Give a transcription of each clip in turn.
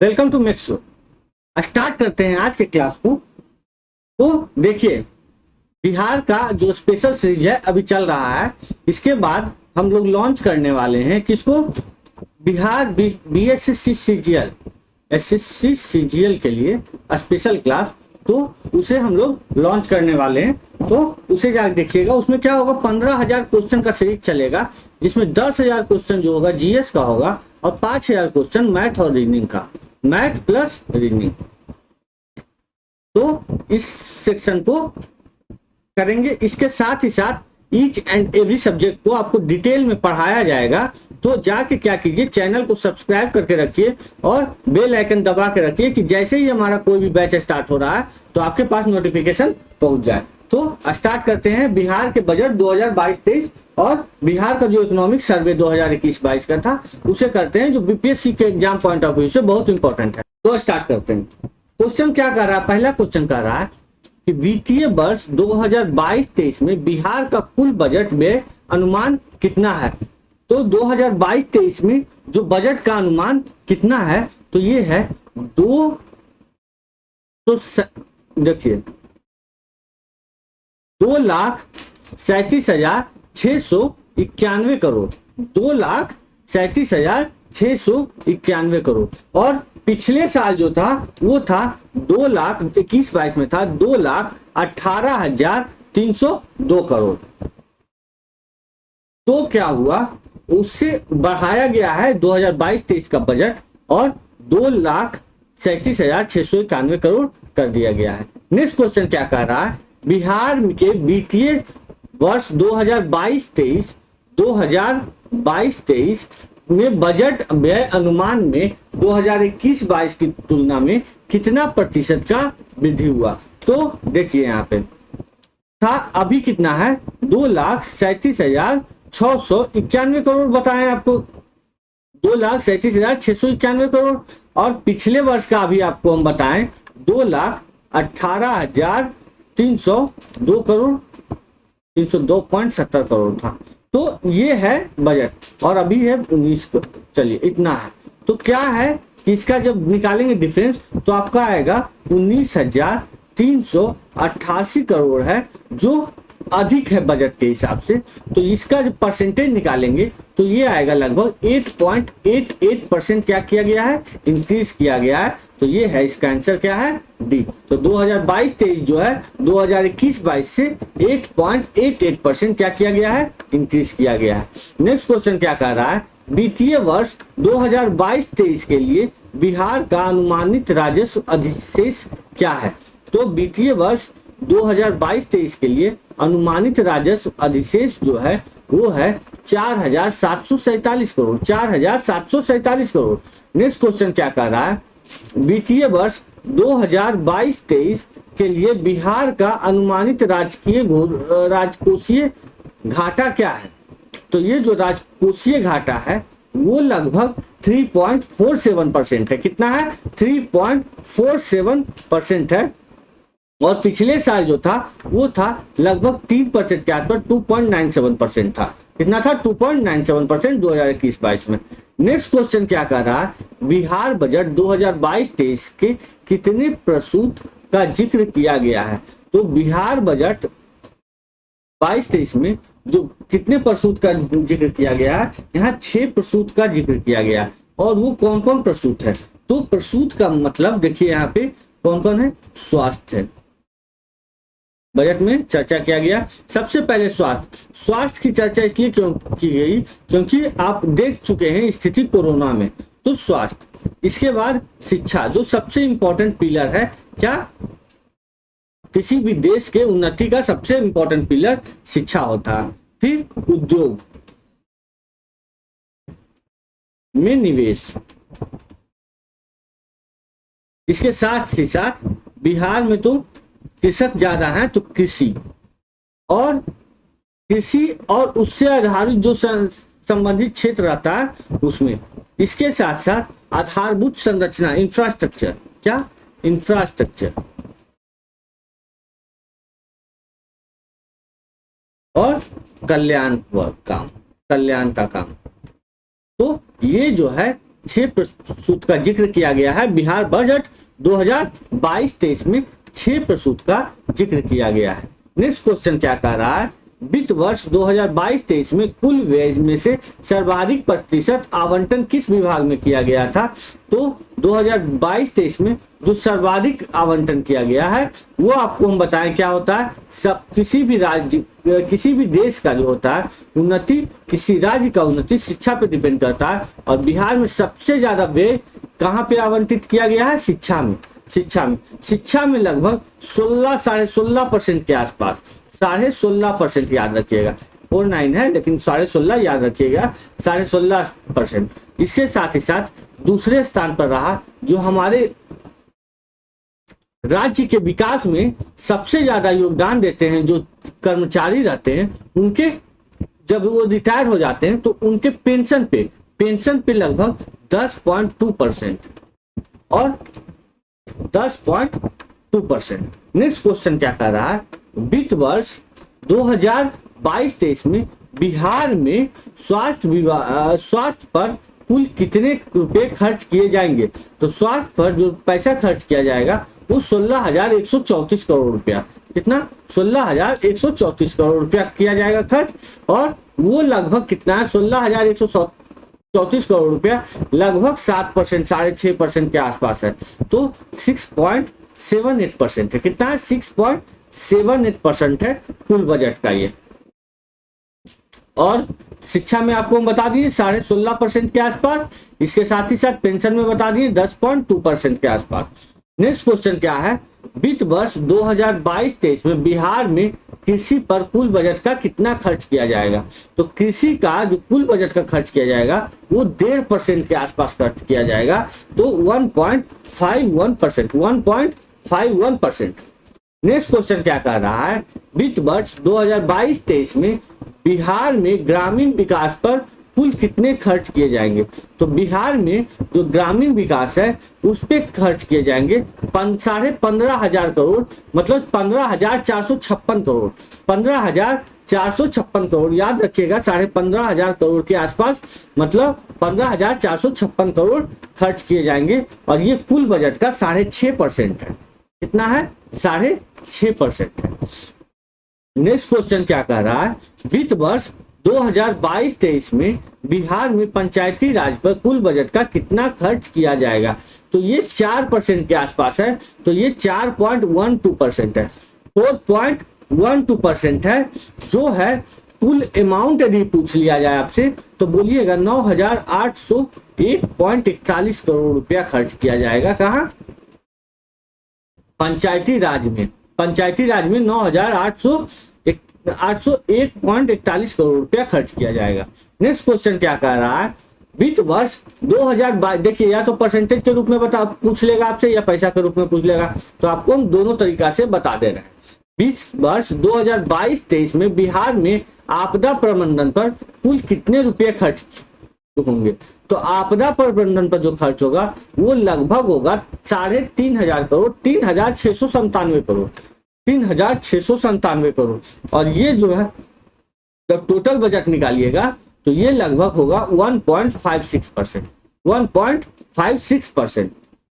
Welcome to make show. Start करते हैं आज के क्लास को। तो देखिए, बिहार का जो स्पेशल सीरीज है अभी चल रहा है। इसके बाद हम लोग लॉन्च करने वाले हैं किसको, Bihar BSSC CGL, SSC CGL के लिए स्पेशल क्लास। तो उसे हम लोग लॉन्च करने वाले हैं, तो उसे जाकर देखिएगा। उसमें क्या होगा, 15,000 क्वेश्चन का सीरीज चलेगा, जिसमें 10,000 क्वेश्चन जो होगा जीएस का होगा और 5,000 क्वेश्चन मैथ और रीजनिंग का, मैथ प्लस रीजनिंग। तो इस सेक्शन को करेंगे। इसके साथ ही साथ ईच एंड एवरी सब्जेक्ट को आपको डिटेल में पढ़ाया जाएगा। तो जाके क्या कीजिए, चैनल को सब्सक्राइब करके रखिए और बेल आइकन दबा के रखिए कि जैसे ही हमारा कोई भी बैच स्टार्ट हो रहा है तो आपके पास नोटिफिकेशन पहुंच जाए। तो स्टार्ट करते हैं बिहार के बजट 2022-23 और बिहार का जो इकोनॉमिक सर्वे 2021-22 का था उसे करते हैं, जो बीपीएससी के एग्जाम पॉइंट ऑफ व्यू से बहुत इंपॉर्टेंट है। तो स्टार्ट करते हैं। क्वेश्चन क्या कर रहा है, पहला क्वेश्चन कर रहा है कि वित्तीय वर्ष 2022-23 में बिहार का कुल बजट में अनुमान कितना है। तो 2022-23 में जो बजट का अनुमान कितना है, तो ये है देखिए 2,37,691 करोड़, 2,37,691 करोड़। और पिछले साल जो था वो था 2,21-22 में था 2,18,302 करोड़। तो क्या हुआ, उससे बढ़ाया गया है 2022-23 का बजट और 2,37,691 करोड़ कर दिया गया है। नेक्स्ट क्वेश्चन क्या कह रहा है, बिहार के वित्तीय वर्ष 2022-23 में बजट व्यय अनुमान में 2021-22 की तुलना में कितना प्रतिशत का वृद्धि हुआ। तो देखिए यहाँ पे था, अभी कितना है 2,37,691 करोड़ बताएं आपको, 2,37,691 करोड़। और पिछले वर्ष का अभी आपको हम बताएं 2,18,302 करोड़, 302.70 करोड़ था। तो ये है बजट और अभी है 19 को। चलिए इतना है। तो क्या है कि इसका जब निकालेंगे डिफरेंस तो आपका आएगा 19,388 करोड़ है, जो अधिक है बजट के हिसाब से। तो इसका जब परसेंटेज निकालेंगे तो ये आएगा लगभग 8.88% क्या किया गया है, इंक्रीज किया गया है। तो ये है, इसका आंसर क्या है, डी। तो 2022-23 जो है 2021-22 से 8.88% क्या किया गया है, इंक्रीज किया गया है। नेक्स्ट क्वेश्चन क्या कह रहा है, वित्तीय वर्ष 2022-23 के लिए बिहार का अनुमानित राजस्व अधिशेष क्या है। तो वित्तीय वर्ष 2022-23 के लिए अनुमानित राजस्व अधिशेष जो है वो है 4,747 करोड़, 4,747 करोड़। नेक्स्ट क्वेश्चन क्या कर रहा है, वित्तीय वर्ष 2022-23 के लिए बिहार का अनुमानित राजकोषीय घाटा क्या है। तो ये जो राजकोषीय घाटा है वो लगभग 3.47% है। कितना है, 3.47% है। और पिछले साल जो था वो था लगभग 3% के आसपास, 2.97% था। कितना था, 2.97% 2021-22 में। नेक्स्ट क्वेश्चन क्या कर रहा है, बिहार बजट 2022-23 के कितने प्रसूत का जिक्र किया गया है। तो बिहार बजट 22-23 में जो कितने प्रसूत का जिक्र किया गया है, यहाँ 6 प्रसूत का जिक्र किया गया है। और वो कौन कौन प्रसूत है, तो प्रसूत का मतलब देखिए यहाँ पे कौन कौन है, स्वास्थ्य है। बजट में चर्चा किया गया सबसे पहले स्वास्थ्य की चर्चा इसलिए क्यों की गई, क्योंकि आप देख चुके हैं स्थिति कोरोना में। तो स्वास्थ्य, इसके बाद शिक्षा जो सबसे इंपॉर्टेंट पिलर है, क्या किसी भी देश के उन्नति का सबसे इंपॉर्टेंट पिलर शिक्षा होता है। फिर उद्योग में निवेश, इसके साथ ही साथ बिहार में तो कृषक ज्यादा है तो कृषि और उससे आधारित जो संबंधित क्षेत्र रहता है उसमें। इसके साथ साथ आधारभूत संरचना, इंफ्रास्ट्रक्चर, क्या इंफ्रास्ट्रक्चर और कल्याण का काम। तो ये जो है 6% का जिक्र किया गया है। बिहार बजट 2022-23 में 6% का जिक्र किया गया है। नेक्स्ट क्वेश्चन क्या कह रहा है, वित्त वर्ष 2022-23 में कुल व्यय में से सर्वाधिक प्रतिशत आवंटन किस विभाग में किया गया था? तो 2022-23 में जो सर्वाधिक आवंटन किया गया है वो आपको हम बताएं क्या होता है। सब किसी भी राज्य, किसी भी देश का जो होता है उन्नति, किसी राज्य का उन्नति शिक्षा पे डिपेंड करता है, और बिहार में सबसे ज्यादा व्यय कहाँ पे आवंटित किया गया है? शिक्षा में। शिक्षा में लगभग 16-16.5% के आसपास, 16.5% याद रखिएगा, 49 है लेकिन 16.5 याद रखिएगा, 16.5%। इसके साथ ही साथ दूसरे स्थान पर रहा जो हमारे राज्य के विकास में सबसे ज्यादा योगदान देते हैं, जो कर्मचारी रहते हैं, उनके जब वो रिटायर हो जाते हैं तो उनके पेंशन पे लगभग 10.2% और 10.2%। नेक्स्ट क्वेश्चन क्या कर रहा है, वित्त वर्ष 2022-23 में बिहार में स्वास्थ्य पर कुल कितने रुपए खर्च किए जाएंगे? तो स्वास्थ्य पर जो पैसा खर्च किया जाएगा वो 16,134 करोड़ रुपया। कितना? 16,134 करोड़ रुपया किया जाएगा खर्च, और वो लगभग कितना है? 16,134 करोड़ रुपया लगभग 7%, 6.5% के आसपास है। तो 6.78% है। कितना है? 6.78% है कुल बजट का ये। और शिक्षा में आपको हम बता दिए 16.5% के आसपास, इसके साथ ही साथ पेंशन में बता दिए 10.2% के आसपास। नेक्स्ट क्वेश्चन क्या है, वित्त वर्ष 2022-23 में बिहार में कृषि पर कुल बजट का कितना खर्च किया जाएगा? तो कृषि का जो कुल बजट का खर्च किया जाएगा वो 1.5% के आसपास खर्च किया जाएगा, तो 1.51%। नेक्स्ट क्वेश्चन क्या कह रहा है, वित्त वर्ष 2022-23 में बिहार में ग्रामीण विकास पर कुल कितने खर्च किए जाएंगे? तो बिहार में जो ग्रामीण विकास है उस पे खर्च किए जाएंगे 15,500 करोड़, मतलब 15,456 करोड़। 15,456 करोड़ याद रखिएगा, 15,500 करोड़ के आसपास, मतलब 15,456 करोड़ खर्च किए जाएंगे, और ये कुल बजट का 6.5% है। कितना है? 6.5% है। नेक्स्ट क्वेश्चन क्या कह रहा है, वित्त वर्ष 2022-23 में बिहार में पंचायती राज पर कुल बजट का कितना खर्च किया जाएगा? तो ये 4% के आसपास है, तो ये 4.12% है। 4.12% है जो है कुल अमाउंट। यदि पूछ लिया जाए आपसे तो बोलिएगा 9,801.41 करोड़ रुपया खर्च किया जाएगा। कहाँ? पंचायती राज में। पंचायती राज में 9,801.41 करोड़ रुपया खर्च किया जाएगा। नेक्स्ट क्वेश्चन क्या कह रहा है, वित्त वर्ष 2022, देखिए या तो परसेंटेज के रूप में पूछ लेगा आपसे या पैसा के रूप में पूछ लेगा, तो आपको हम दोनों तरीका से बता दे रहे हैं। वित्त वर्ष 2022-23 में बिहार में आपदा प्रबंधन पर कुल कितने रुपए खर्च होंगे? तो आपदा प्रबंधन पर जो खर्च होगा वो लगभग होगा 3,500 करोड़, 3,697 करोड़, 3,697 करोड़। और ये जो है जब टोटल बजट निकालिएगा तो ये लगभग होगा 1.56%, 1.56%।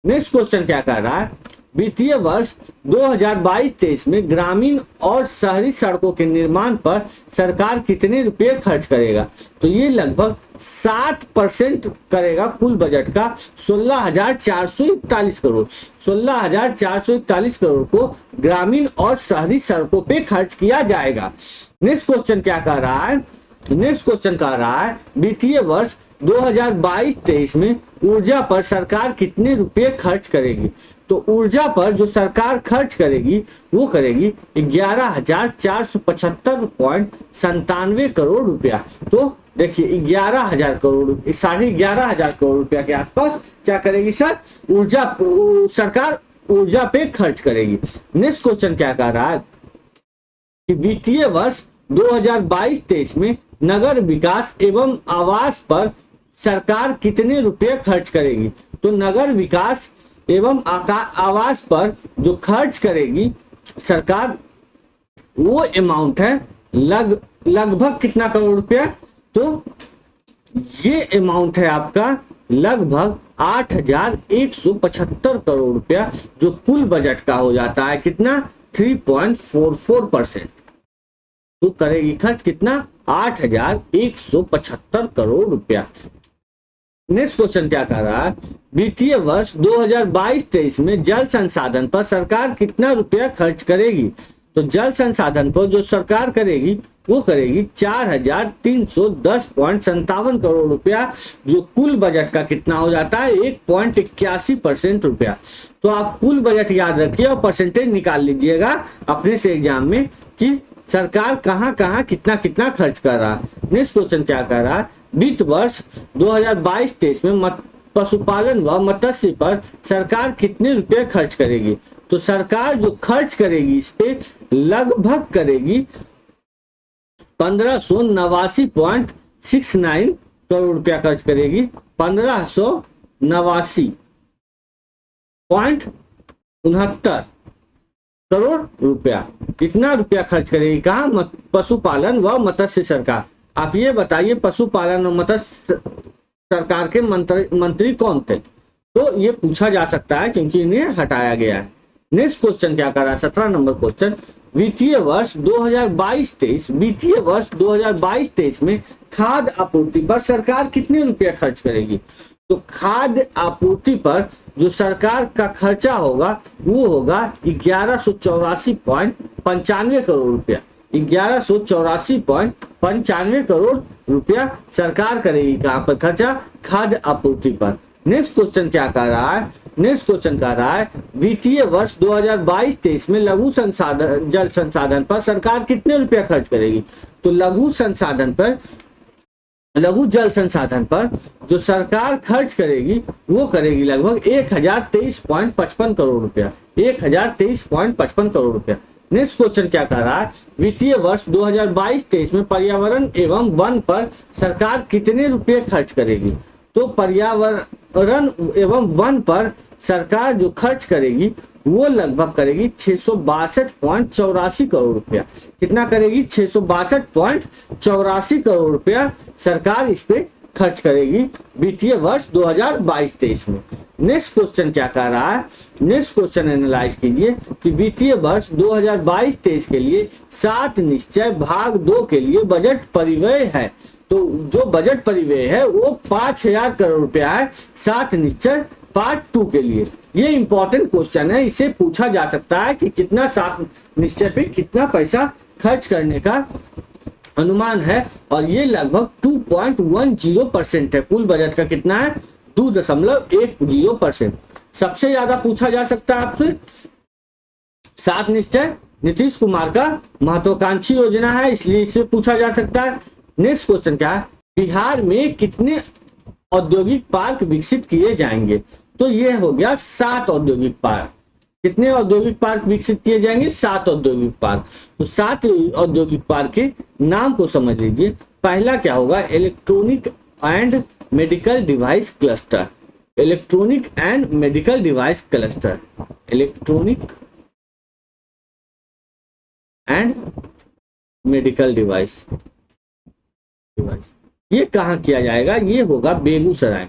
नेक्स्ट क्वेश्चन क्या कह रहा है, वित्तीय वर्ष 2022-23 में ग्रामीण और शहरी सड़कों के निर्माण पर सरकार कितने रुपए खर्च करेगा? तो ये लगभग 7% करेगा कुल बजट का, 16,441 करोड़। 16,441 करोड़ को ग्रामीण और शहरी सड़कों पे खर्च किया जाएगा। नेक्स्ट क्वेश्चन क्या कह रहा है, नेक्स्ट क्वेश्चन कह रहा है वित्तीय वर्ष 2022-23 में ऊर्जा पर सरकार कितने रुपए खर्च करेगी? तो ऊर्जा पर जो सरकार खर्च करेगी वो करेगी 11,475.97 करोड़ रुपया। तो देखिए 11,000 करोड़, 11,500 करोड़ रुपया के आसपास क्या करेगी सर? सरकार ऊर्जा पे खर्च करेगी। नेक्स्ट क्वेश्चन क्या कह रहा है कि वित्तीय वर्ष 2022-23 में नगर विकास एवं आवास पर सरकार कितने रुपए खर्च करेगी? तो नगर विकास एवं आवास पर जो खर्च करेगी सरकार वो अमाउंट है लगभग कितना करोड़ रुपया? तो ये अमाउंट है आपका लगभग 8,175 करोड़ रुपया, जो कुल बजट का हो जाता है कितना 3.44%। तो करेगी खर्च कितना 8,175 करोड़ रुपया। नेक्स्ट क्वेश्चन क्या कर रहा है, वित्तीय वर्ष 2022-23 में जल संसाधन पर सरकार कितना रुपया खर्च करेगी। तो जल संसाधन पर जो सरकार करेगी वो करेगी 4,310.57 करोड़ रुपया, जो कुल बजट का कितना हो जाता है 1.81% रुपया। तो आप कुल बजट याद रखिए और परसेंटेज निकाल लीजिएगा अपने से एग्जाम में कि सरकार कहाँ कहाँ कितना कितना खर्च कर रहा है। नेक्स्ट क्वेश्चन क्या कर रहा है, वित्त वर्ष 2022-23 में पशुपालन व मत्स्य पर सरकार कितने रुपए खर्च करेगी। तो सरकार जो खर्च करेगी इस पे लगभग करेगी 1589.69 करोड़ रुपया खर्च करेगी। 1589.69 करोड़ रुपया, कितना रुपया खर्च करेगी कहाँ पशुपालन व मत्स्य सरकार। आप ये बताइए पशुपालन और मत्स्य सरकार के मंत्री कौन थे। तो ये पूछा जा सकता है क्योंकि इन्हें हटाया गया है। नेक्स्ट क्वेश्चन क्या कर रहा है, 17 नंबर क्वेश्चन, वित्तीय वर्ष 2022-23 में खाद्य आपूर्ति पर सरकार कितने रुपया खर्च करेगी। तो खाद्य आपूर्ति पर जो सरकार का खर्चा होगा वो होगा 1184.95 करोड़ रुपया। 1184.95 करोड़ रुपया सरकार करेगी कहाँ पर खर्चा, खाद्य आपूर्ति पर। नेक्स्ट क्वेश्चन क्या कर रहा है, नेक्स्ट क्वेश्चन कर रहा है वित्तीय वर्ष 2022-23 में लघु संसाधन जल संसाधन पर सरकार कितने रुपया खर्च करेगी। तो लघु जल संसाधन पर जो सरकार खर्च करेगी वो करेगी लगभग 1023.55 करोड़ रुपया। 1023.55 करोड़ रुपया। नेक्स्ट क्वेश्चन क्या कर रहा है, वित्तीय वर्ष 2022-23 में पर्यावरण एवं वन पर सरकार कितने रुपए खर्च करेगी। तो पर्यावरण एवं वन पर सरकार जो खर्च करेगी वो लगभग करेगी 662.84 करोड़ रुपया। कितना करेगी 662.84 करोड़ रुपया सरकार इस पे खर्च करेगी वित्तीय वर्ष 2022-23 में। नेक्स्ट क्वेश्चन क्या कर रहा है, नेक्स्ट क्वेश्चन एनालाइज कीजिए कि वित्तीय वर्ष 2022-23 के लिए 7 निश्चय भाग 2 के लिए बजट परिव्यय है। तो जो बजट परिव्यय है वो 5,000 करोड़ रुपया है 7 निश्चय पार्ट 2 के लिए। ये इंपॉर्टेंट क्वेश्चन है, इसे पूछा जा सकता है कि कितना 7 निश्चय पे कितना पैसा खर्च करने का अनुमान है, और ये लगभग 2.10% है। कुल बजट का कितना है 2.10%। सबसे ज्यादा पूछा जा सकता है आपसे 7 निश्चय नीतीश कुमार का महत्वाकांक्षी योजना है, इसलिए इसे पूछा जा सकता है। नेक्स्ट क्वेश्चन क्या है, बिहार में कितने औद्योगिक पार्क विकसित किए जाएंगे। तो ये हो गया 7 औद्योगिक पार्क। कितने औद्योगिक पार्क विकसित किए जाएंगे 7 औद्योगिक पार्क। तो 7 औद्योगिक पार्क के नाम को समझ लीजिए। पहला क्या होगा, electronic and medical device cluster. Electronic and medical device cluster, electronic and medical device. ये कहाँ किया जाएगा, ये होगा बेगूसराय।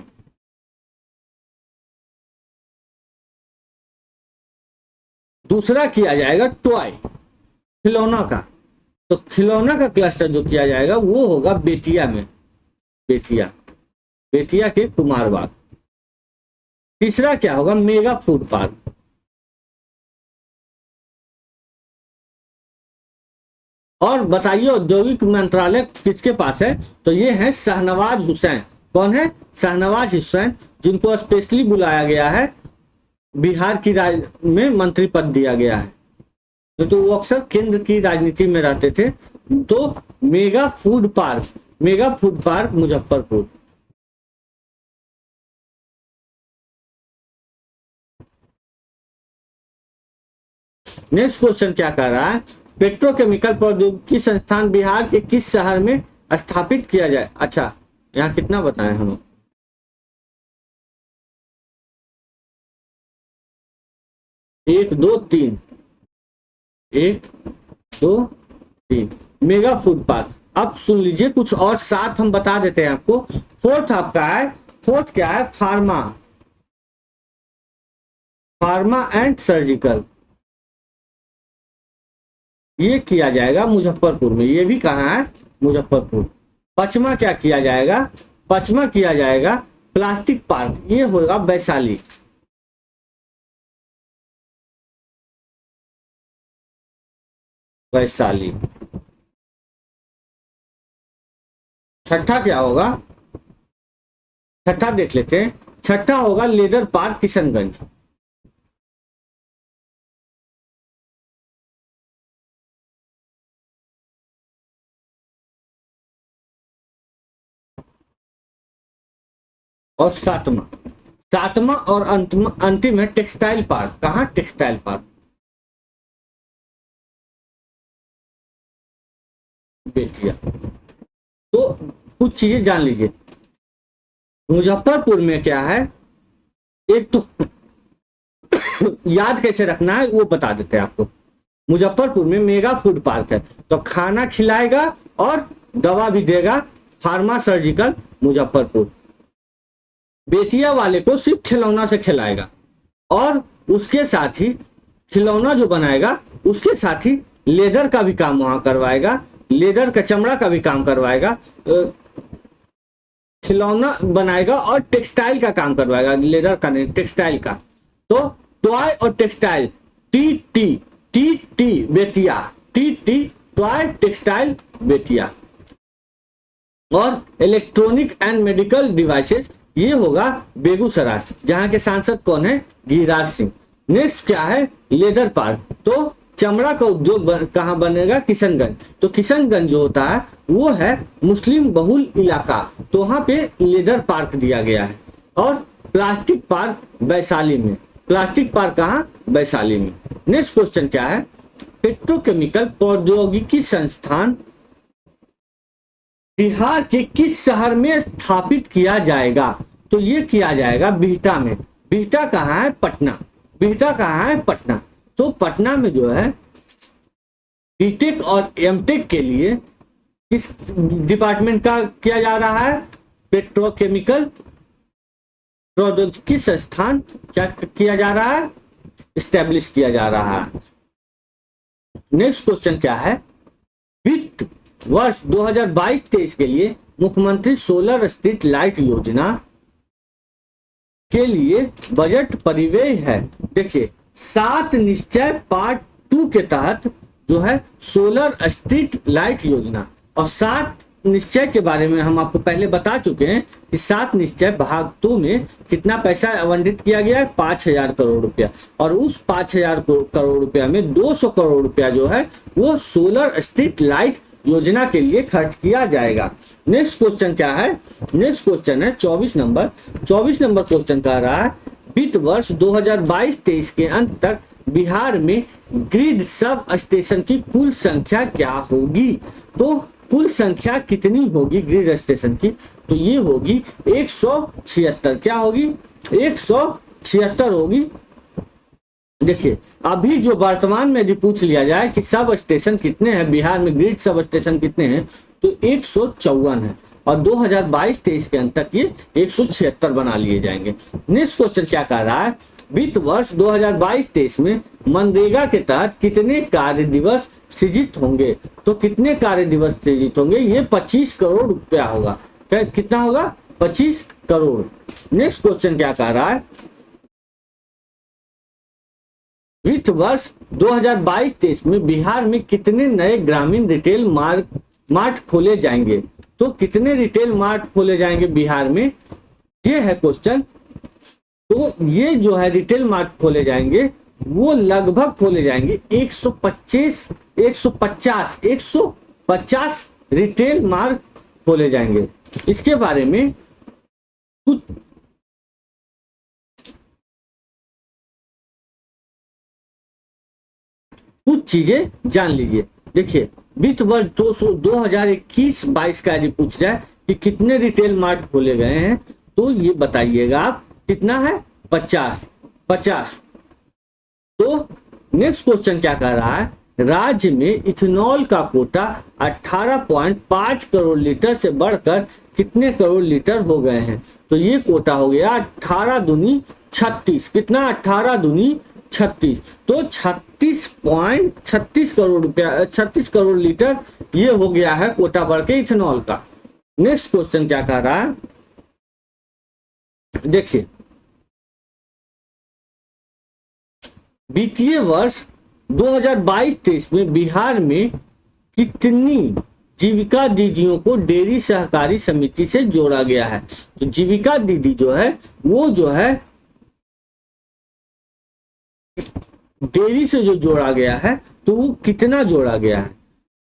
दूसरा किया जाएगा टॉय, खिलौना का। तो खिलौना का क्लस्टर जो किया जाएगा वो होगा बेतिया में, बेतिया के कुमारबाग। तीसरा क्या होगा, मेगा फूड पार्क। और बताइए औद्योगिक मंत्रालय किसके पास है। तो ये है शाहनवाज हुसैन। कौन है, शाहनवाज हुसैन, जिनको स्पेशली बुलाया गया है, बिहार की में मंत्री पद दिया गया है। तो वो अक्सर केंद्र की राजनीति में रहते थे। तो mega food park Muzaffarpur. Next question क्या कर रहा है, पेट्रोकेमिकल प्रौद्योगिकी संस्थान बिहार के किस शहर में स्थापित किया जाए। अच्छा, यहाँ कितना बताएं हम, 1 2 3, 1 2 3 मेगा फूड पार्क। अब सुन लीजिए कुछ और 7 हम बता देते हैं आपको। 4th आपका है फोर्थ क्या है, फार्मा, फार्मा एंड सर्जिकल, ये किया जाएगा मुजफ्फरपुर में। ये भी कहाँ है, मुजफ्फरपुर। पचमा क्या किया जाएगा, पचमा किया जाएगा प्लास्टिक पार्क, ये होगा वैशाली। वैशाली। छठा क्या होगा, छठा देख लेते हैं। छठा होगा लेदर पार्क किशनगंज। और सातवां, सातवां और अंतिम है टेक्सटाइल पार्क। कहाँ, टेक्सटाइल पार्क, बेतिया। तो कुछ चीजें जान लीजिए। मुजफ्फरपुर में क्या है, एक तो याद कैसे रखना है वो बता देते हैं आपको। मुजफ्फरपुर में मेगा फूड पार्क है, तो खाना खिलाएगा और दवा भी देगा, फार्मा सर्जिकल मुजफ्फरपुर। बेतिया वाले को सिर्फ खिलौना से खिलाएगा और उसके साथ ही खिलौना जो बनाएगा उसके साथ ही लेदर का भी काम वहां करवाएगा, लेदर का चमड़ा का भी काम करवाएगा, खिलौना बनाएगा और टेक्सटाइल का काम करवाएगा, लेदर का नहीं टेक्सटाइल का। तो टॉय और textile, T T T T Bettiah, T T toy textile Bettiah. और इलेक्ट्रॉनिक एंड मेडिकल डिवाइसेस, ये होगा बेगूसराय, जहां के सांसद कौन है, गिरिराज सिंह। नेक्स्ट क्या है, लेदर पार्क, तो चमड़ा का उद्योग कहाँ बनेगा, किशनगंज। तो किशनगंज जो होता है वो है मुस्लिम बहुल इलाका, तो वहां पे लेदर पार्क दिया गया है। और प्लास्टिक पार्क वैशाली में, प्लास्टिक पार्क कहाँ, वैशाली में। नेक्स्ट क्वेश्चन क्या है, पेट्रोकेमिकल प्रौद्योगिकी संस्थान बिहार के किस शहर में स्थापित किया जाएगा। तो ये किया जाएगा बिहटा में। बिहटा कहाँ है, पटना। बिहटा कहाँ है, पटना। तो पटना में जो है बीटेक और एमटेक के लिए किस डिपार्टमेंट का किया जा रहा है, पेट्रोकेमिकल प्रौद्योगिकी संस्थान क्या किया जा रहा है, इस्टेब्लिश किया जा रहा है। नेक्स्ट क्वेश्चन क्या है, वित्त वर्ष 2022-23 के लिए मुख्यमंत्री सोलर स्ट्रीट लाइट योजना के लिए बजट परिव्यय है। देखिए 7 निश्चय पार्ट 2 के तहत जो है सोलर स्ट्रीट लाइट योजना, और 7 निश्चय के बारे में हम आपको पहले बता चुके हैं कि 7 निश्चय भाग 2 में कितना पैसा आवंटित किया गया है, 5000 करोड़ रुपया। और उस 5000 करोड़ रुपया में 200 करोड़ रुपया जो है वो सोलर स्ट्रीट लाइट योजना के लिए खर्च किया जाएगा। नेक्स्ट क्वेश्चन क्या है, नेक्स्ट क्वेश्चन है 24 नंबर। 24 नंबर क्वेश्चन कह रहा है वित्त वर्ष 2022-23 के अंत तक बिहार में ग्रिड सब स्टेशन की कुल संख्या क्या होगी। तो कुल संख्या कितनी होगी ग्रिड स्टेशन की, तो ये होगी 176। क्या होगी, 176 होगी। देखिए अभी जो वर्तमान में यदि पूछ लिया जाए कि सब स्टेशन कितने हैं बिहार में, ग्रिड सब स्टेशन कितने हैं, तो 154 है, और 2022-23 के अंत तक ये 176 बना लिए जाएंगे। नेक्स्ट क्वेश्चन क्या कह रहा है, वित्त वर्ष 2022-23 में मनरेगा के तहत कितने कार्य दिवस सृजित होंगे। तो कितने कार्य दिवस सृजित होंगे, ये 25 करोड़ रुपया होगा। कितना होगा, 25 करोड़। नेक्स्ट क्वेश्चन क्या कह रहा है, वित्त वर्ष 2022-23 में बिहार में कितने नए ग्रामीण रिटेल मार्ट खोले जाएंगे। तो कितने रिटेल मार्ट खोले जाएंगे बिहार में, ये है क्वेश्चन। तो ये जो है रिटेल मार्ट खोले जाएंगे वो लगभग खोले जाएंगे 150 रिटेल मार्ट खोले जाएंगे। इसके बारे में कुछ चीजें जान लीजिए। देखिए वित्त वर्ष 2021-22 का यदि पूछ जाए कि कितने रिटेल मार्ट खोले गए हैं, तो ये बताइएगा आप कितना है, 50। तो नेक्स्ट क्वेश्चन क्या कर रहा है, राज्य में इथेनॉल का कोटा 18.5 करोड़ लीटर से बढ़कर कितने करोड़ लीटर हो गए हैं? तो ये कोटा हो गया 18 दूनी 36। कितना? 18 दूनी 36। तो 36.36 करोड़ रुपया 36 करोड़ लीटर ये हो गया है कोटा बढ़ के इथेनॉल का। नेक्स्ट क्वेश्चन क्या कह रहा है, देखिए, वित्तीय वर्ष 2022-23 में बिहार में कितनी जीविका दीदियों को डेयरी सहकारी समिति से जोड़ा गया है? तो जीविका दीदी जो है वो जो है डेयरी से जो जोड़ा गया है तो वो कितना जोड़ा गया है?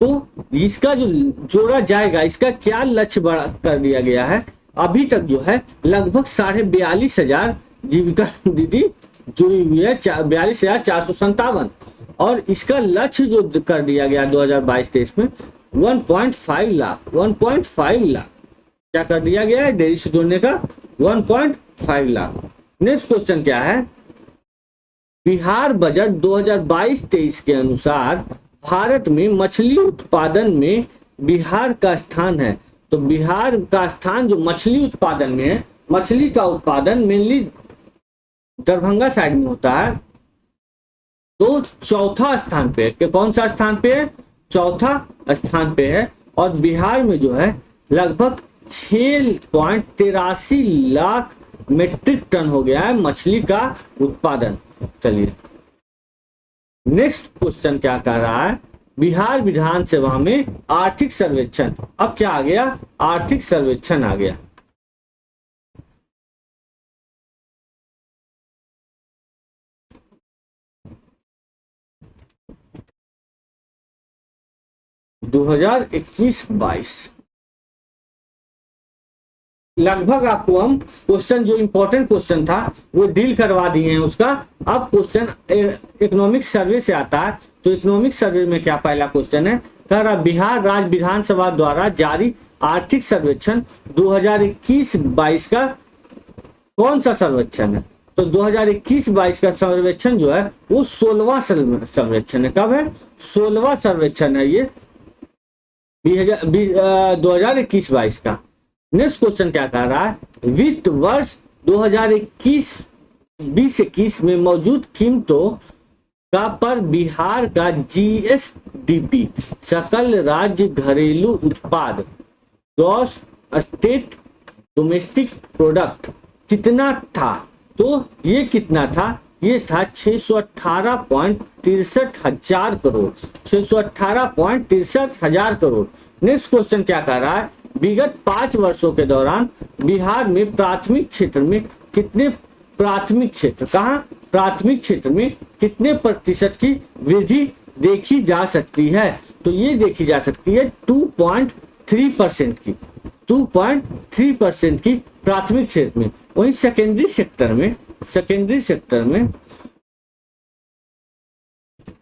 तो इसका जो जोड़ा जाएगा इसका क्या लक्ष्य बढ़ा कर दिया गया है? अभी तक जो है लगभग 42,500 जीविका दीदी जुड़ी हुई है, 42,457, और इसका लक्ष्य जो कर दिया गया 2022-23 में 1.5 लाख 1.5 लाख क्या कर दिया गया है डेयरी से जोड़ने का? 1.5 लाख। नेक्स्ट क्वेश्चन क्या है, बिहार बजट 2022-23 के अनुसार भारत में मछली उत्पादन में बिहार का स्थान है। तो बिहार का स्थान जो मछली उत्पादन में है, मछली का उत्पादन मेनली दरभंगा साइड में होता है, तो चौथा स्थान पे है। कौन सा स्थान पे है? चौथा स्थान पे है। और बिहार में जो है लगभग 6.83 लाख मेट्रिक टन हो गया है मछली का उत्पादन। चलिए नेक्स्ट क्वेश्चन क्या कह रहा है, बिहार विधानसभा में आर्थिक सर्वेक्षण। अब क्या आ गया? आर्थिक सर्वेक्षण आ गया। दो 2021-22 लगभग आपको हम क्वेश्चन जो इंपॉर्टेंट क्वेश्चन था वो डील करवा दिए हैं उसका। अब क्वेश्चन इकोनॉमिक सर्वे से आता है। तो इकोनॉमिक सर्वे में क्या पहला क्वेश्चन है, कह रहा बिहार राज्य विधानसभा द्वारा जारी आर्थिक सर्वेक्षण 2021-22 का कौन सा सर्वेक्षण है? तो 2021-22 का सर्वेक्षण जो है वो 16वां सर्वेक्षण है। कब है? 16वां सर्वेक्षण है ये 2021-22 का। नेक्स्ट क्वेश्चन क्या कह रहा है, वित्त वर्ष 2021-20 में मौजूद कीमतों का पर बिहार का जीएसडीपी सकल राज्य घरेलू उत्पाद ग्रॉस स्टेट डोमेस्टिक प्रोडक्ट कितना था? तो ये कितना था? ये था 618.63 हजार करोड़, 618.63 हजार करोड़। नेक्स्ट क्वेश्चन क्या कह रहा है, विगत 5 वर्षों के दौरान बिहार में प्राथमिक क्षेत्र में कितने प्राथमिक क्षेत्र कहाँ प्राथमिक क्षेत्र में कितने प्रतिशत की वृद्धि देखी जा सकती है? तो ये देखी जा सकती है 2.3% की, 2.3% की प्राथमिक क्षेत्र में। वहीं सेकेंडरी सेक्टर में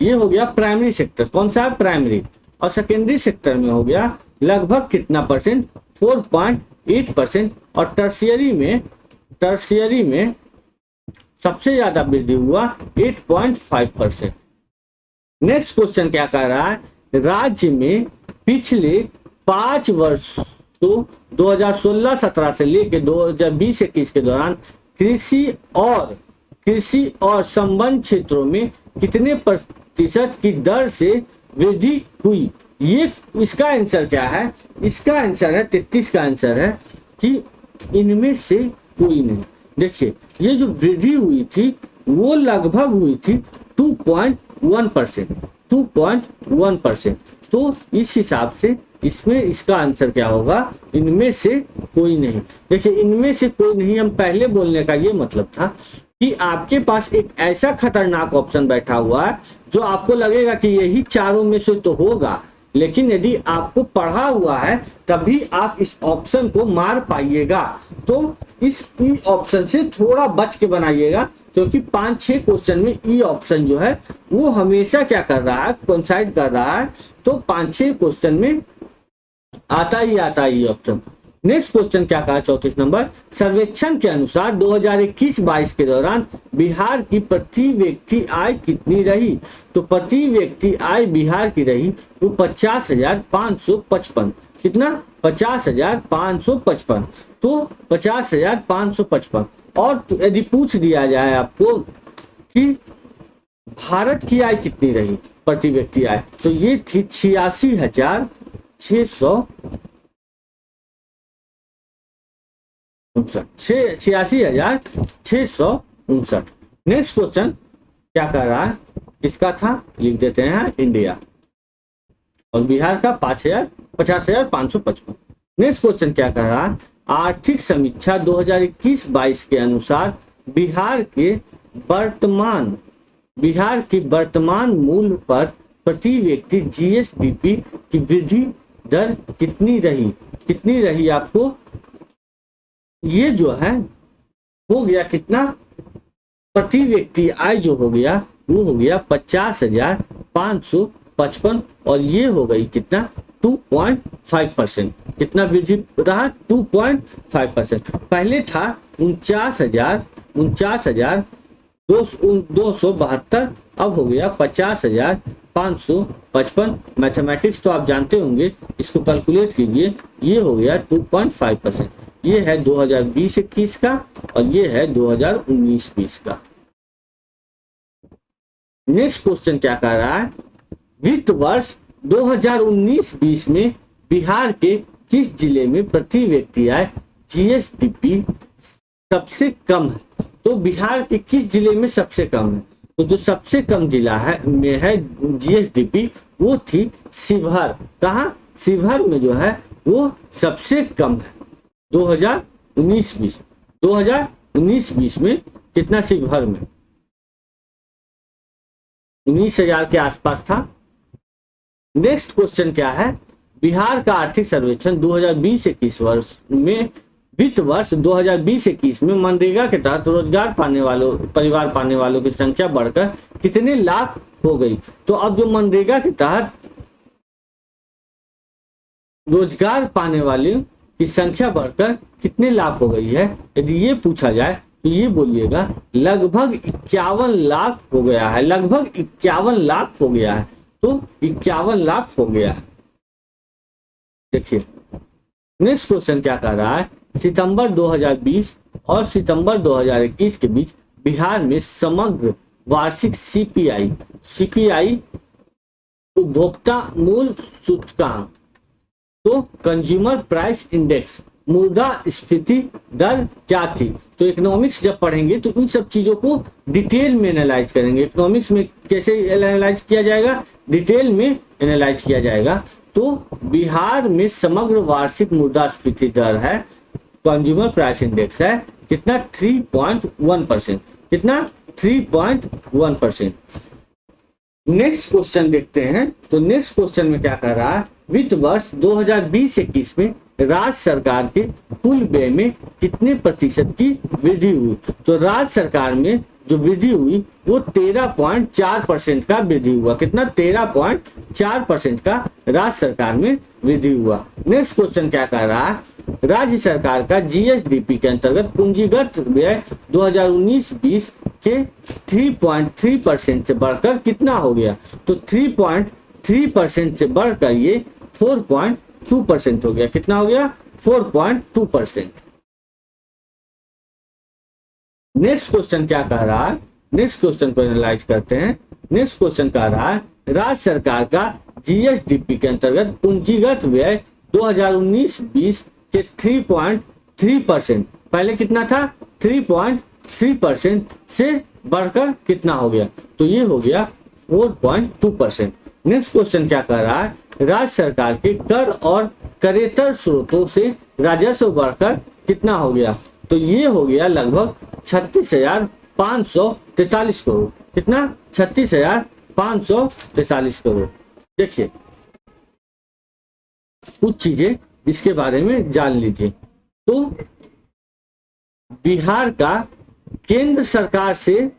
ये हो गया प्राइमरी सेक्टर। कौन सा है? प्राइमरी। और सेकेंडरी सेक्टर में हो गया लगभग कितना परसेंट? 4.8%। और टर्शियरी में सबसे ज्यादा वृद्धि हुआ 8.5%। नेक्स्ट क्वेश्चन क्या कह रहा है, राज्य में पिछले 5 वर्षों 2016-17 से लेकर 2020-21 के दौरान कृषि और संबंध क्षेत्रों में कितने प्रतिशत की दर से वृद्धि हुई? ये इसका आंसर क्या है? इसका आंसर है 33 का आंसर है कि इनमें से कोई नहीं। देखिए ये जो वृद्धि हुई थी वो लगभग हुई थी 2.1%। तो इस हिसाब से इसमें इसका आंसर क्या होगा? इनमें से कोई नहीं। देखिए इनमें से कोई नहीं हम पहले बोलने का ये मतलब था कि आपके पास एक ऐसा खतरनाक ऑप्शन बैठा हुआ है जो आपको लगेगा कि यही चारों में से तो होगा, लेकिन यदि आपको पढ़ा हुआ है तभी आप इस ऑप्शन को मार पाइएगा। तो इस ई ऑप्शन से थोड़ा बच के बनाइएगा, क्योंकि 5-6 क्वेश्चन में ई ऑप्शन जो है वो हमेशा क्या कर रहा है? कोइंसाइड कर रहा है। तो 5-6 क्वेश्चन में आता ही ऑप्शन। नेक्स्ट क्वेश्चन क्या कहा 34 नंबर, सर्वेक्षण के अनुसार 2021-22 के दौरान बिहार की प्रति व्यक्ति आय कितनी रही? तो प्रति व्यक्ति आय बिहार की रही वो 50,555। कितना? 50,555। तो 50,555। और यदि पूछ दिया जाए आपको कि भारत की आय कितनी रही प्रति व्यक्ति आय, तो ये थी 86,659। 86,659। नेक्स्ट क्वेश्चन क्या कर रहा है, किसका था लिख देते हैं, इंडिया, और बिहार का 50,555। नेक्स्ट क्वेश्चन क्या कर रहा है, आर्थिक समीक्षा 2021-22 के अनुसार बिहार की वर्तमान मूल्य पर प्रति व्यक्ति जीएसडीपी की वृद्धि दर कितनी रही आपको? ये जो है हो गया कितना, प्रति व्यक्ति आय जो हो गया वो हो गया 50,555, और ये हो गई कितना 2.5%। कितना वृद्धि रहा? 2.5%। पहले था 49,272, अब हो गया 50,555। मैथमेटिक्स तो आप जानते होंगे, इसको कैलकुलेट कीजिए, ये हो गया 2.5%। ये है 2020-21 का और ये है 2019-20 का। नेक्स्ट क्वेश्चन क्या कह रहा है, वित्त वर्ष 2019-20 में बिहार के किस जिले में प्रति व्यक्ति आय जीएसडीपी सबसे कम है? तो बिहार के किस जिले में सबसे कम है? तो जो सबसे कम जिला है में है जीएसडीपी वो थी शिवहर। कहाँ? शिवहर में जो है वो सबसे कम है 2019-20 में। कितना शिवहर में? 19,000 के आसपास था। नेक्स्ट क्वेश्चन क्या है, बिहार का आर्थिक सर्वेक्षण 2020-21 वर्ष में, वित्त वर्ष 2020-21 में मनरेगा के तहत रोजगार परिवार पाने वालों की संख्या बढ़कर कितने लाख हो गई? तो अब जो मनरेगा के तहत रोजगार पाने वाले की संख्या बढ़कर कितने लाख हो गई है, यदि ये पूछा जाए तो ये बोलिएगा लगभग 51 लाख हो गया है। लगभग 51 लाख हो गया है। तो 51 लाख हो गया है। देखिए नेक्स्ट क्वेश्चन क्या कह रहा है, सितंबर 2020 और सितंबर 2021 के बीच बिहार में समग्र वार्षिक सीपीआई उपभोक्ता मूल्य सूचकांक, तो कंज्यूमर प्राइस इंडेक्स, मुद्रास्फीति दर क्या थी? तो इकोनॉमिक्स जब पढ़ेंगे तो इन सब चीजों को डिटेल में एनालाइज करेंगे। इकोनॉमिक्स में कैसे एनालाइज किया जाएगा? डिटेल में एनालाइज किया जाएगा। तो बिहार में समग्र वार्षिक मुद्रास्फीति दर है, कंज्यूमर प्राइस इंडेक्स है कितना 3.1%। कितना 3.1%। नेक्स्ट क्वेश्चन देखते हैं। तो नेक्स्ट क्वेश्चन में क्या कर रहा है, वित्त वर्ष 2020-21 में राज्य सरकार के कुल व्यय में कितने प्रतिशत की वृद्धि हुई? तो राज्य सरकार में जो वृद्धि हुई वो 13.4% का वृद्धि हुआ। कितना 13.4% का राज्य सरकार में वृद्धि हुआ। नेक्स्ट क्वेश्चन क्या कह रहा है, राज्य सरकार का जीएसडीपी के अंतर्गत पूंजीगत व्यय 2019-20 के 3.3% से बढ़कर कितना हो गया? तो 3.3% से बढ़कर ये 4.2% हो गया। कितना हो गया? 4.2%। नेक्स्ट क्वेश्चन क्या कह रहा है, नेक्स्ट क्वेश्चन को एनालाइज करते हैं। नेक्स्ट क्वेश्चन कह रहा है, राज्य सरकार का जीएसडीपी के अंतर्गत पूंजीगत व्यय 2019-20 के 3.3%, पहले कितना था 3.3% से बढ़कर कितना हो गया? तो ये हो गया 4.2%। नेक्स्ट क्वेश्चन क्या कह रहा है, राज्य सरकार के कर और करेतर स्रोतों से राजस्व बढ़कर कितना हो गया? तो ये हो गया लगभग 36,543 करोड़। कितना? 36,543 करोड़। देखिए कुछ चीजें इसके बारे में जान लीजिए। तो बिहार का केंद्र सरकार से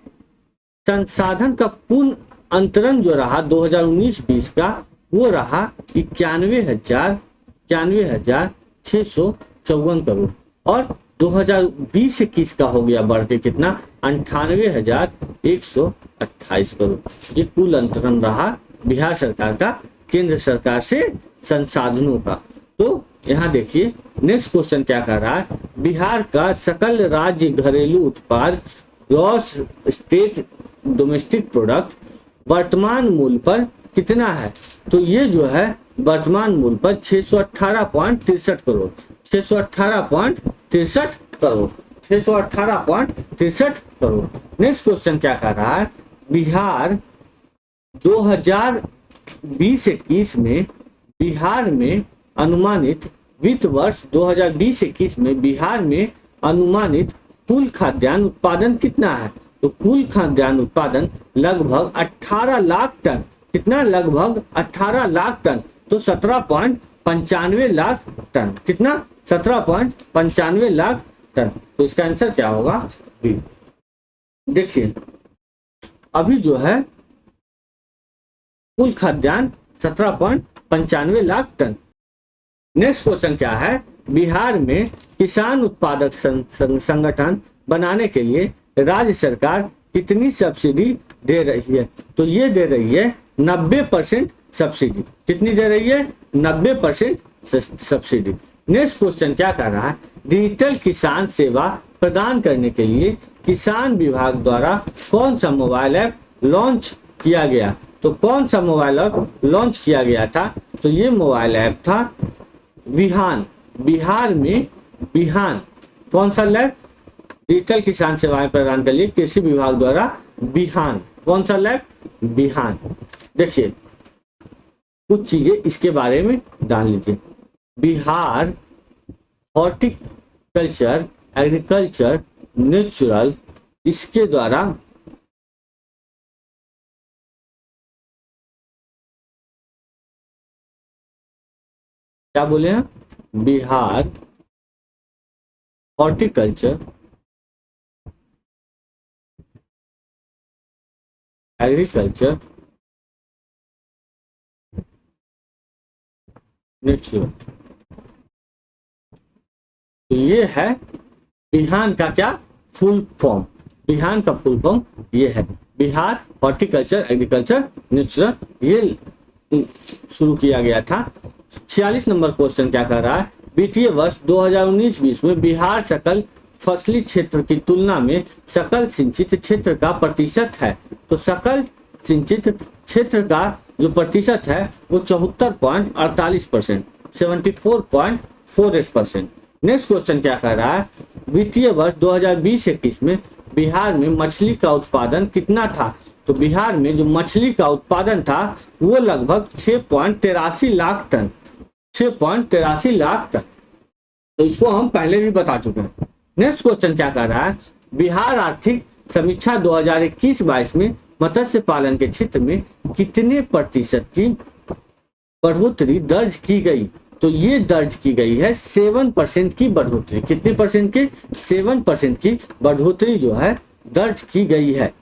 संसाधन का कुल अंतरण जो रहा 2019-20 का वो रहा 91,600 54 करोड़ और 2020-21 का हो गया बढ़ के कितना 98,128 करोड़। ये कुल अंतरण रहा बिहार सरकार का केंद्र सरकार से संसाधनों का। तो यहाँ देखिए नेक्स्ट क्वेश्चन क्या कर रहा है, बिहार का सकल राज्य घरेलू उत्पाद ग्रॉस स्टेट डोमेस्टिक प्रोडक्ट वर्तमान मूल्य पर कितना है। तो ये जो है वर्तमान मूल्य पर 618.63 करोड़, 618.63 करोड़, 618.63 करोड़। नेक्स्ट क्वेश्चन क्या कर रहा है, बिहार 2020-21 में बिहार में अनुमानित वित्त वर्ष 2020-21 में बिहार में अनुमानित कुल खाद्यान्न उत्पादन कितना है। तो कुल खाद्यान्न उत्पादन लगभग 18 लाख टन, कितना लगभग 18 लाख टन, तो 17.95 लाख टन, कितना 17.95 लाख टन। तो इसका आंसर क्या होगा बी। देखिए अभी जो है कुल खाद्यान्न 17.95 लाख टन। नेक्स्ट क्वेश्चन क्या है, बिहार में किसान उत्पादक संगठन बनाने के लिए राज्य सरकार कितनी सब्सिडी दे रही है। तो ये दे रही है 90% सब्सिडी। कितनी दे रही है 90% सब्सिडी। नेक्स्ट क्वेश्चन क्या कर रहा है, डिजिटल किसान सेवा प्रदान करने के लिए किसान विभाग द्वारा कौन सा मोबाइल ऐप लॉन्च किया गया। तो कौन सा मोबाइल ऐप लॉन्च किया गया था, तो ये मोबाइल ऐप था विहान। बिहार में विहान कौन सा लैब, डिजिटल किसान सेवाएं प्रदान के लिए कृषि विभाग द्वारा विहान, कौन सा लैब विहान। देखिए कुछ चीजें इसके बारे में जान लीजिए। बिहार हॉर्टिकल्चर एग्रीकल्चर नेचुरल, इसके द्वारा क्या बोले हैं, बिहार हॉर्टिकल्चर एग्रीकल्चर नेचुरल, तो ये है बिहान का क्या फुल फॉर्म। बिहान का फुल फॉर्म ये है बिहार हॉर्टिकल्चर एग्रीकल्चर नेचुरल, ये शुरू किया गया था। 46 नंबर क्वेश्चन क्या कर रहा है, वित्तीय वर्ष 2019-20 में बिहार सकल फसली क्षेत्र की तुलना में सकल सिंचित क्षेत्र का प्रतिशत है। तो सकल सिंचित क्षेत्र का जो प्रतिशत है वो 74.48%, 74.48%। नेक्स्ट क्वेश्चन क्या कर रहा है, वित्तीय वर्ष 2020-21 में बिहार में मछली का उत्पादन कितना था। तो बिहार में जो मछली का उत्पादन था वो लगभग 6.83 लाख टन, 6.83 लाख टन। तो इसको हम पहले भी बता चुके हैं। नेक्स्ट क्वेश्चन क्या कर रहा है, बिहार आर्थिक समीक्षा 2021-22 में मत्स्य पालन के क्षेत्र में कितने प्रतिशत की बढ़ोतरी दर्ज की गई। तो ये दर्ज की गई है 7% की बढ़ोतरी। कितने परसेंट की, 7% की बढ़ोतरी जो है दर्ज की गई है।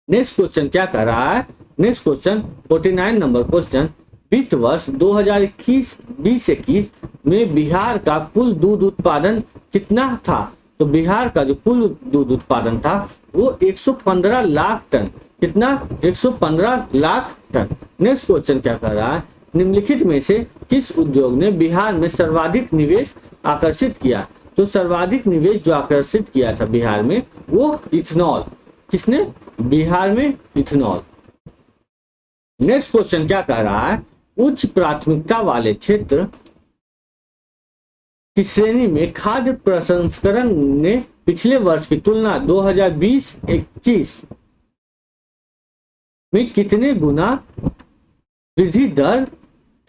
नेक्स्ट क्वेश्चन क्या कर रहा है, नेक्स्ट क्वेश्चन 49 नंबर क्वेश्चन, वित्त वर्ष 2021 में बिहार का कुल दूध उत्पादन कितना था। तो बिहार का जो कुल दूध उत्पादन था वो 115 लाख टन, कितना 115 लाख टन। नेक्स्ट क्वेश्चन क्या कर रहा है, निम्नलिखित में से किस उद्योग ने बिहार में सर्वाधिक निवेश आकर्षित किया। तो सर्वाधिक निवेश जो आकर्षित किया था बिहार में वो इथेनॉल, किसने, बिहार में इथेनॉल। नेक्स्ट क्वेश्चन क्या कह रहा है, उच्च प्राथमिकता वाले क्षेत्र की श्रेणी में खाद्य प्रसंस्करण ने पिछले वर्ष की तुलना 2020-21 में कितने गुना वृद्धि दर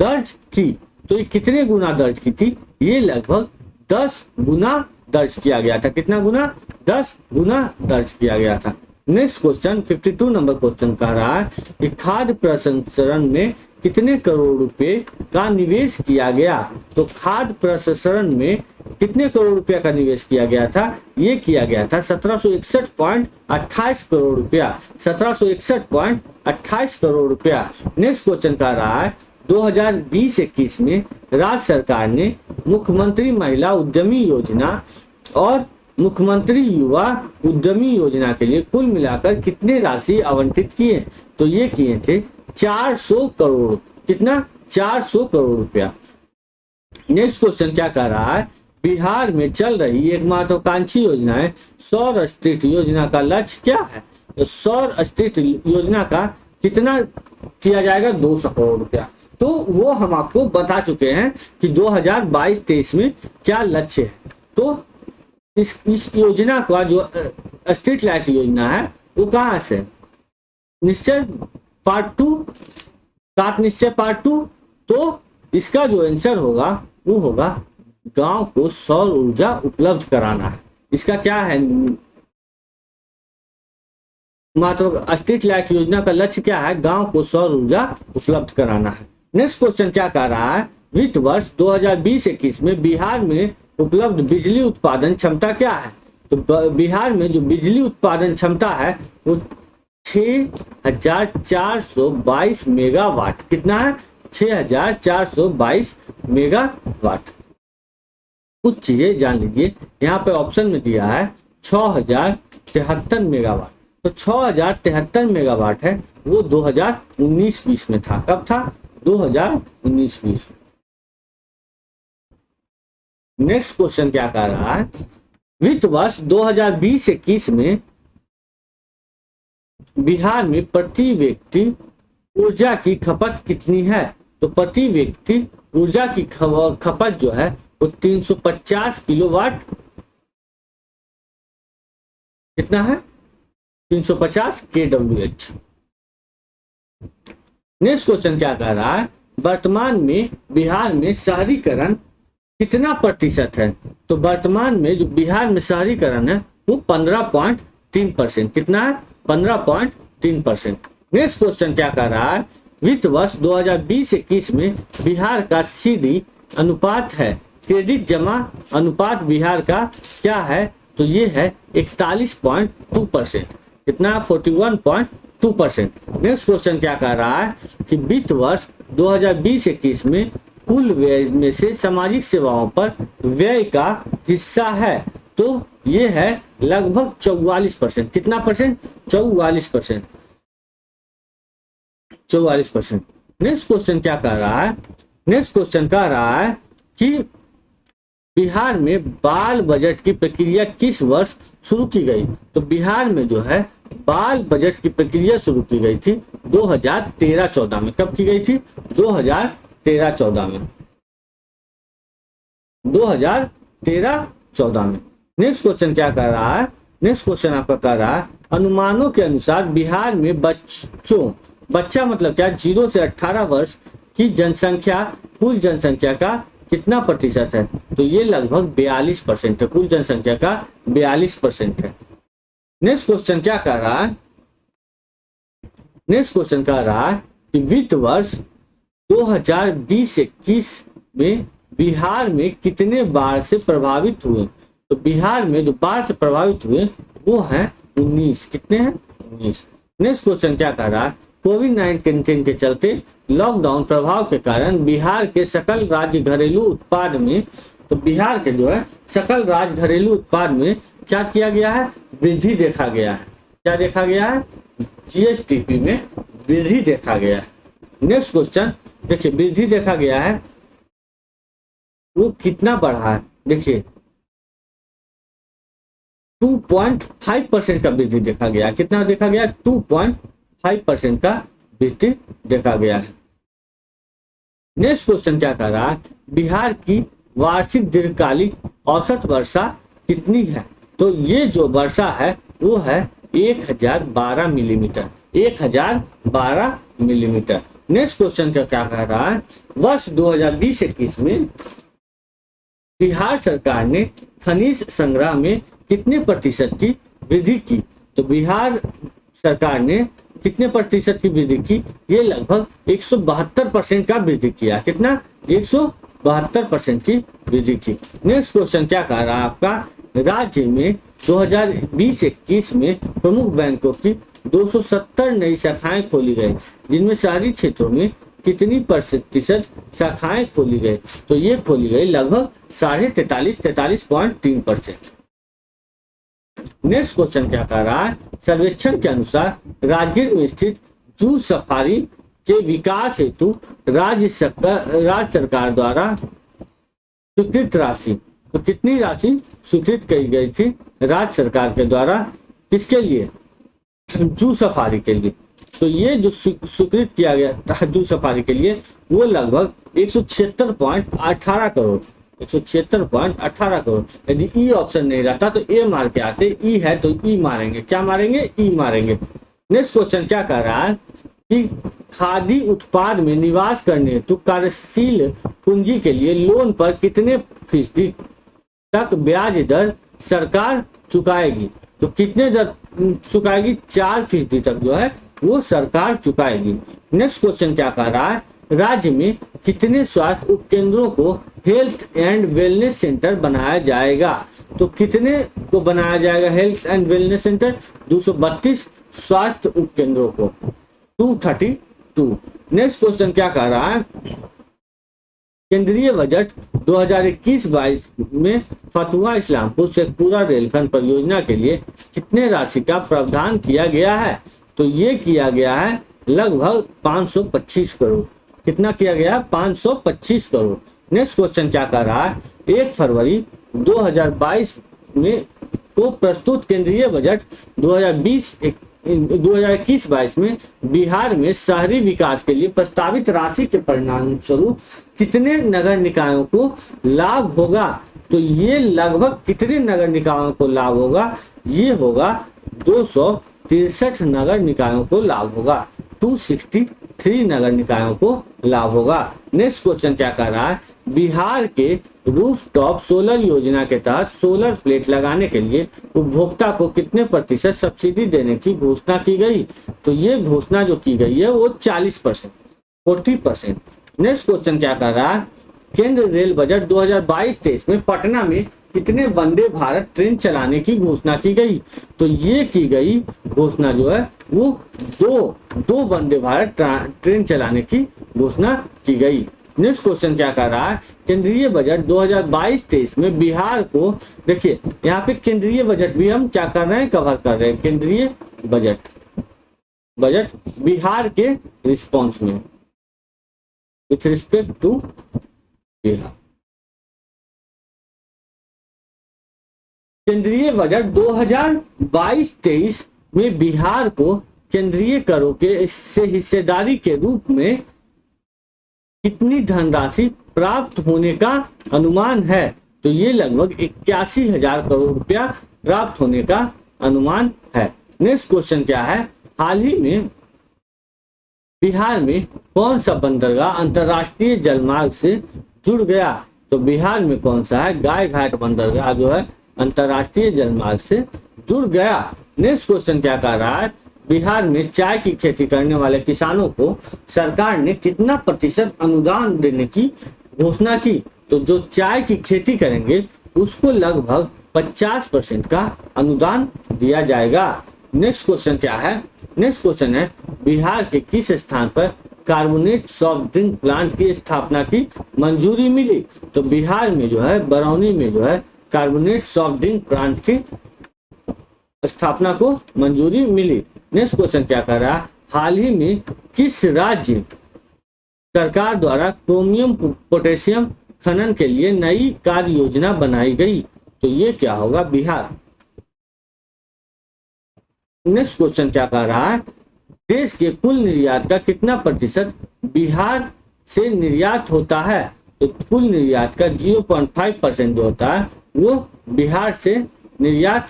दर्ज की। तो ये कितने गुना दर्ज की थी, ये लगभग 10 गुना दर्ज किया गया था। कितना गुना, 10 गुना दर्ज किया गया था। नेक्स्ट क्वेश्चन 52 नंबर क्वेश्चन कह रहा है कि खाद्य प्रसंस्करण में कितने करोड़ रुपए का निवेश किया गया। तो खाद्य प्रसंस्करण में कितने करोड़ रुपया का निवेश किया गया था, ये किया गया था 1761.28 करोड़ रुपया, 1761.28 करोड़ रुपया। नेक्स्ट क्वेश्चन कह रहा है 2020-21 में राज्य सरकार ने मुख्यमंत्री महिला उद्यमी योजना और मुख्यमंत्री युवा उद्यमी योजना के लिए कुल मिलाकर कितने राशि आवंटित किए? तो ये किए थे 400 करोड़। कितना? 400 करोड़ रुपया। नेक्स्ट क्वेश्चन क्या कह रहा है? बिहार में चल रही एक महत्वाकांक्षी योजना है सौर स्ट्रीट योजना का लक्ष्य क्या है? तो सौर स्ट्रीट योजना का कितना किया जाएगा? 200 करोड़ रुपया। तो वो हम आपको बता चुके हैं कि 2022-23 में क्या लक्ष्य है। तो इस योजना का जो स्ट्रीट लाइट योजना है वो कहाँ से? निश्चय पार्ट 2, 7 निश्चय पार्ट 2। तो इसका जो आंसर होगा वो होगा गांव को सौर ऊर्जा उपलब्ध कराना है। इसका क्या है? मात्र स्ट्रीट लाइट योजना का लक्ष्य क्या है? गांव को सौर ऊर्जा उपलब्ध कराना है। नेक्स्ट क्वेश्चन क्या कह रहा है? वित्त वर्ष 2020-21 में बिहार में उपलब्ध बिजली उत्पादन क्षमता क्या है? तो बिहार में जो बिजली उत्पादन क्षमता है वो 6422 मेगावाट। कितना है? 6422 मेगावाट। कुछ चीजें जान लीजिए। यहाँ पे ऑप्शन में दिया है 6073 मेगावाट। तो 6073 मेगावाट है वो 2019-20 में था। कब था? 2019-20। नेक्स्ट क्वेश्चन क्या कह रहा है? वित्त वर्ष 2020-21 में बिहार में प्रति व्यक्ति ऊर्जा की खपत कितनी है? तो प्रति व्यक्ति ऊर्जा की खपत जो है वो 350 किलोवाट। कितना है? 350 kWh। नेक्स्ट क्वेश्चन क्या कह रहा है? वर्तमान में बिहार में शहरीकरण कितना प्रतिशत है? तो वर्तमान में जो बिहार में शहरीकरण है वो 15.3%। कितना है? 15.3%। नेक्स्ट क्वेश्चन क्या कह रहा है? वित्त वर्ष 2020-21 में बिहार का सीडी अनुपात है क्रेडिट जमा अनुपात बिहार का क्या है? तो ये है 41.2%। कितना? 41.2%। नेक्स्ट क्वेश्चन क्या कह रहा है कि वित्त वर्ष 2020-21 में कुल व्यय में से सामाजिक सेवाओं पर व्यय का हिस्सा है? तो ये है लगभग 44%। कितना परसेंट? 44%। 44%। नेक्स्ट क्वेश्चन क्या कह रहा है? नेक्स्ट क्वेश्चन कह रहा है कि बिहार में बाल बजट की प्रक्रिया किस वर्ष शुरू की गई? तो बिहार में जो है बाल बजट की प्रक्रिया शुरू की गई थी 2013-14 में। कब की गई थी? 2013-14 में। 2013-14 में। नेक्स्ट क्वेश्चन क्या कर रहा है? नेक्स्ट क्वेश्चन आपका कह रहा है अनुमानों के अनुसार बिहार में बच्चा मतलब क्या? 0 से 18 वर्ष की जनसंख्या कुल जनसंख्या का कितना प्रतिशत है? तो ये लगभग 42% है। कुल जनसंख्या का 42% है। नेक्स्ट क्वेश्चन क्या कह रहा है? नेक्स्ट क्वेश्चन कह रहा है कि वित्त वर्ष 2020-21 में बिहार में कितने बाढ़ से प्रभावित हुए? तो बिहार में जो बाढ़ से प्रभावित हुए वो हैं 19। कितने हैं? 19। नेक्स्ट क्वेश्चन क्या कह रहा है? कोविड-19 के चलते लॉकडाउन प्रभाव के कारण बिहार के सकल राज्य घरेलू उत्पाद में, तो बिहार के जो है सकल राज्य घरेलू उत्पाद में क्या किया गया है? वृद्धि देखा गया है। क्या देखा गया है? जीएसडीपी में वृद्धि देखा गया है। नेक्स्ट क्वेश्चन देखिए, वृद्धि देखा गया है वो कितना बढ़ा है? देखिए 2.5% का वृद्धि देखा गया। कितना देखा गया? 2.5% का वृद्धि देखा गया है। नेक्स्ट क्वेश्चन क्या कह रहा है? बिहार की वार्षिक दीर्घकालिक औसत वर्षा कितनी है? तो ये जो वर्षा है वो है 1012 मिलीमीटर। 1012 मिलीमीटर। नेक्स्ट क्वेश्चन क्या कह रहा है? वर्ष 2020-21 में बिहार सरकार ने खनिज संग्रह में कितने प्रतिशत की वृद्धि की? तो बिहार सरकार ने कितने प्रतिशत की वृद्धि की? ये लगभग 172% का वृद्धि किया। कितना? 172% की वृद्धि की। नेक्स्ट क्वेश्चन क्या कह रहा है आपका? राज्य में 2020-21 में प्रमुख बैंकों की 270 नई शाखाएं खोली गई, जिनमें शहरी क्षेत्रों में कितनी प्रतिशत शाखाएं खोली गई? तो ये खोली गई लगभग 43.3%। नेक्स्ट क्वेश्चन क्या कह रहा है? सर्वेक्षण के अनुसार राजगीर में स्थित जू सफारी के विकास हेतु राज्य सरकार द्वारा स्वीकृत राशि, तो कितनी राशि स्वीकृत की गई थी राज्य सरकार के द्वारा? किसके लिए? जू सफारी के लिए। तो ये जो स्वीकृत किया गया था जू सफारी के लिए, वो लगभग 176.18 करोड़, 176.18 करोड़। यदि ई ऑप्शन नहीं रहता तो ए मार के आते, ई है तो ई मारेंगे, क्या मारेंगे? ई मारेंगे। नेक्स्ट क्वेश्चन क्या कह रहा है कि खादी उत्पाद में निवास करने हेतु कार्यशील पूंजी के लिए लोन पर कितने फीसदी तक ब्याज दर सरकार चुकाएगी? तो कितने दर चुकाएगी? 4% तक जो है वो सरकार चुकाएगी। नेक्स्ट क्वेश्चन क्या कह रहा है? राज्य में कितने स्वास्थ्य उपकेंद्रों को हेल्थ एंड वेलनेस सेंटर बनाया जाएगा? तो कितने को बनाया जाएगा हेल्थ एंड वेलनेस सेंटर? 232 स्वास्थ्य उपकेंद्रों को, 232। नेक्स्ट क्वेश्चन क्या कह रहा है? केंद्रीय बजट 2021-22 में फतुहा इस्लामपुर शेखपुरा रेलखंड परियोजना के लिए कितने राशि का प्रावधान किया गया है? तो ये किया गया है लगभग 525 करोड़। कितना किया गया? 525 करोड़। नेक्स्ट क्वेश्चन क्या कर रहा है? 1 फरवरी 2022 में को प्रस्तुत केंद्रीय बजट 2021-22 में बिहार में शहरी विकास के लिए प्रस्तावित राशि के परिणाम स्वरूप कितने नगर निकायों को लाभ होगा? तो ये लगभग कितने नगर निकायों को लाभ होगा? ये होगा 263 नगर निकायों को लाभ होगा, 263 नगर निकायों को लाभ होगा। नेक्स्ट क्वेश्चन क्या कर रहा है? बिहार के रूफटॉप सोलर योजना के तहत सोलर प्लेट लगाने के लिए उपभोक्ता को कितने प्रतिशत सब्सिडी देने की घोषणा की गई? तो ये घोषणा जो की गई है वो 40%, 40%। नेक्स्ट क्वेश्चन क्या कर रहा है? केंद्र रेल बजट 2022-23 में पटना में कितने वंदे भारत ट्रेन चलाने की घोषणा की गई? तो ये की गई घोषणा जो है वो दो वंदे भारत ट्रेन चलाने की घोषणा की गई। नेक्स्ट क्वेश्चन क्या कर रहा है? केंद्रीय बजट 2022-23 में बिहार को, देखिए यहाँ पे केंद्रीय बजट भी हम क्या कर रहे हैं? कवर कर रहे हैं। केंद्रीय बजट बिहार के रिस्पॉन्स में विथ रिस्पेक्ट टू बिहार। केंद्रीय बजट 2022-23 में बिहार को केंद्रीय करों के से हिस्सेदारी के रूप में कितनी धनराशि प्राप्त होने का अनुमान है? तो ये लगभग 81,000 करोड़ रुपया प्राप्त होने का अनुमान है। नेक्स्ट क्वेश्चन क्या है? हाल ही में बिहार में कौन सा बंदरगाह अंतरराष्ट्रीय जलमार्ग से जुड़ गया? तो बिहार में कौन सा है? गायघाट बंदरगाह जो है अंतरराष्ट्रीय जलमार्ग से जुड़ गया। नेक्स्ट क्वेश्चन क्या कह रहा है? बिहार में चाय की खेती करने वाले किसानों को सरकार ने कितना प्रतिशत अनुदान देने की घोषणा की? तो जो चाय की खेती करेंगे उसको लगभग 50% का अनुदान दिया जाएगा। नेक्स्ट क्वेश्चन क्या है? नेक्स्ट क्वेश्चन है बिहार के किस स्थान पर कार्बोनेट सॉफ्ट ड्रिंक प्लांट की स्थापना की मंजूरी मिली? तो बिहार में जो है बरौनी में जो है कार्बोनेट सॉफ्ट ड्रिंक प्लांट की स्थापना को मंजूरी मिली। नेक्स्ट क्वेश्चन क्या कर रहा है? हाल ही में किस राज्य सरकार द्वारा क्रोमियम पोटेशियम खनन के लिए नई कार्य योजना बनाई गई? तो ये क्या होगा? बिहार। नेक्स्ट क्वेश्चन क्या कह रहा है? देश के कुल निर्यात का कितना प्रतिशत बिहार से निर्यात होता है? तो कुल निर्यात का 0.5% जो होता है वो बिहार से निर्यात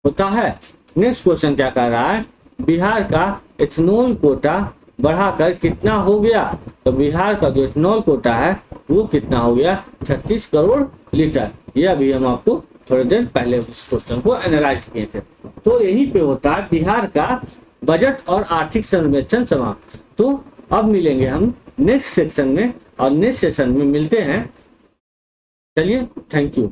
होता है। नेक्स्ट क्वेश्चन क्या कह रहा है? बिहार का एथनॉल कोटा बढ़ाकर कितना हो गया? तो बिहार का जो एथनॉल कोटा है वो कितना हो गया? 36 करोड़ लीटर। ये अभी हम आपको थोड़ी देर पहले उस क्वेश्चन को एनालाइज किए थे। तो यही पे होता है बिहार का बजट और आर्थिक सर्वेक्षण समाप्त। तो अब मिलेंगे हम नेक्स्ट सेक्शन में, और नेक्स्ट सेशन में मिलते हैं। चलिए, थैंक यू।